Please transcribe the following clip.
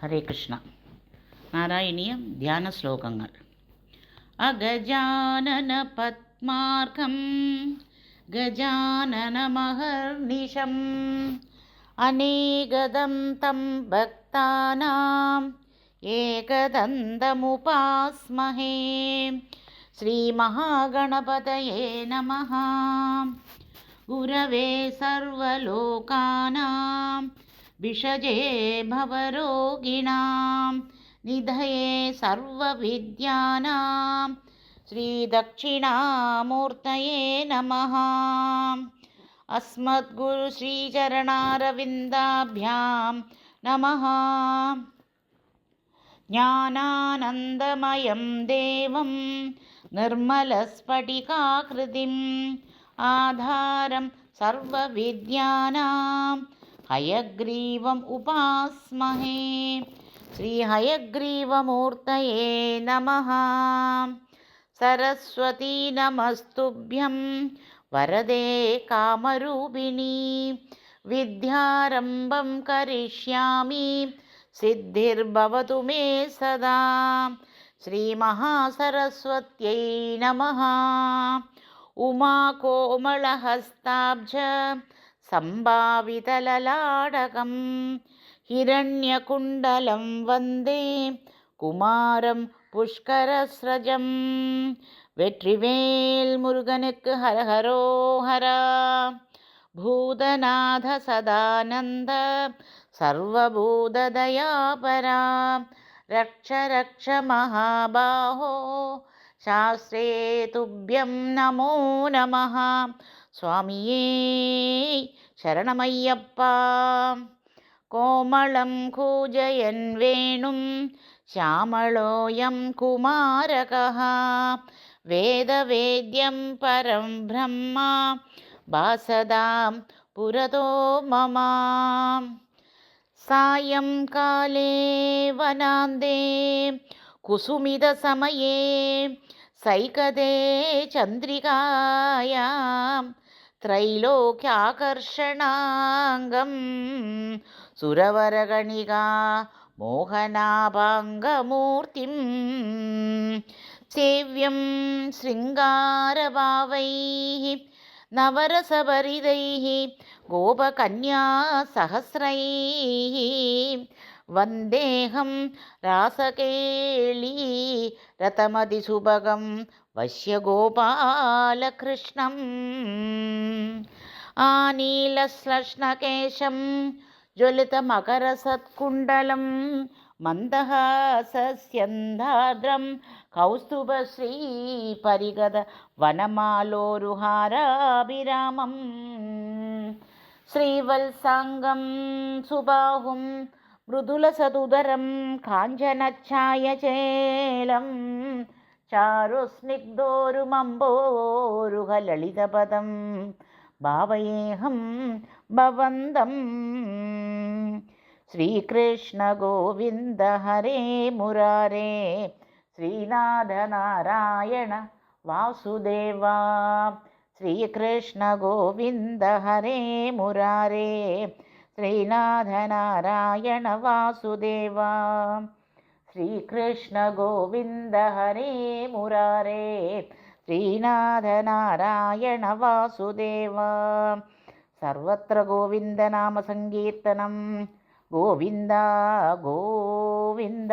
ഹരേ കൃഷ്ണ. നാരായണീയം ധ്യാന ശ്ലോകങ്ങൾ. അഗജാനന പദ്മാർകം ഗജാനനമഹർനിശം അനേകദം തം ഭക്താനാം ഏകദന്തമുപാസ്മഹേ. ശ്രീമഹാഗണപതയേ നമഃ. ഗുരവേ സർവലോകാനാം വിഷജേ ഭവരോഗിണാം നിധയേ സർവവിദ്യാനാം ശ്രീദക്ഷിണാമൂർത്തയേ നമഃ. അസ്മദ്ഗുരു ശ്രീചരണാരവിന്ദാഭ്യാം നമഃ. ജ്ഞാനാനന്ദമയം ദേവം നിർമ്മലസ്ഫടികാകൃതിം ആധാരം സർവവിദ്യാനാം ഹയഗ്രീവം ഉപാസ്മഹേ. ശ്രീ ഹയഗ്രീവമൂർത്തയേ നമഃ. സരസ്വതീ നമസ്തുഭ്യം വരദേ കാമരൂപിണീ. വിദ്യാരംഭം കരിഷ്യാമി സിദ്ധിർഭവതു മേ സദാ. ശ്രീമഹാസരസ്വത്यै നമഃ. ഉമാകോമളഹസ്താബ്ജ സംഭാവിതലലാടകം ഹിരണ്യകുണ്ടലം വന്ദേ കുമാരം പുഷ്കരസ്രജം. வெற்றிவேல் முருகனுக்கு ஹரஹரோஹரா. பூதநாத சதானந்த சர்வபூததயாபரா. ரக்ஷ ரக்ஷ மகாபாஹோ ശാസ്ത്രേ തുഭ്യം നമോ നമഃ. സ്വാമിയേ ശരണമയ്യപ്പ. കോമളം കൂജയൻ വേണും ശ്യാമളോയം കുമാരകഃ. വേദവേദ്യം പരം ബ്രഹ്മ ഭാസതാം പുരതോ മമ. സായംകാലേ വനാന്തേ കുസുമിതസമയേ സൈകതേ ചന്ദ്രികായാം ത്രൈലോക്യാകർഷണാംഗം സുരവരഗണികാ മോഹനാഭാംഗമൂർത്തിം. സേവ്യം ശൃംഗാരഭാവൈഃ നവരസഭരിതൈഃ ഗോപകന്യാസഹസ്രൈഃ. വന്ദേഹം രാസകേളീ രതമതിസുഭഗം വശ്യഗോപാലകൃഷ്ണം. ആനീലശ്ലഷ്ണകേശം ജ്വലിതമകരസത്കുണ്ടലം മന്ദഹാസസ്യന്ധാദ്രം കൗസ്തുഭശ്രീപരിഗത വനമാലോരുഹാരാഭിരാമം. ശ്രീവത്സാംഗം സുബാഹും മൃദുലസതുദരം കാഞ്ചനച്ഛായചേലം ചാരുസ്നിഗ്ധോരുമമ്പോരുഹലളിതപദം ഭാവയേഹം ഭവന്തം. ശ്രീകൃഷ്ണ ഗോവിന്ദ ഹരേ മുരാരേ. ശ്രീനാഥ നാരായണ വാസുദേവ. ശ്രീകൃഷ്ണ ഗോവിന്ദ ഹരേ മുരാരേ. ശ്രീനാഥ നാരായണ വാസുദേവ. ശ്രീകൃഷ്ണ ഗോവിന്ദ ഹരേ മുരാരേ. ശ്രീനാഥ നാരായണ വാസുദേവ. സർവത്ര ഗോവിന്ദനാമസങ്കീർത്തനം. ഗോവിന്ദ ഗോവിന്ദ.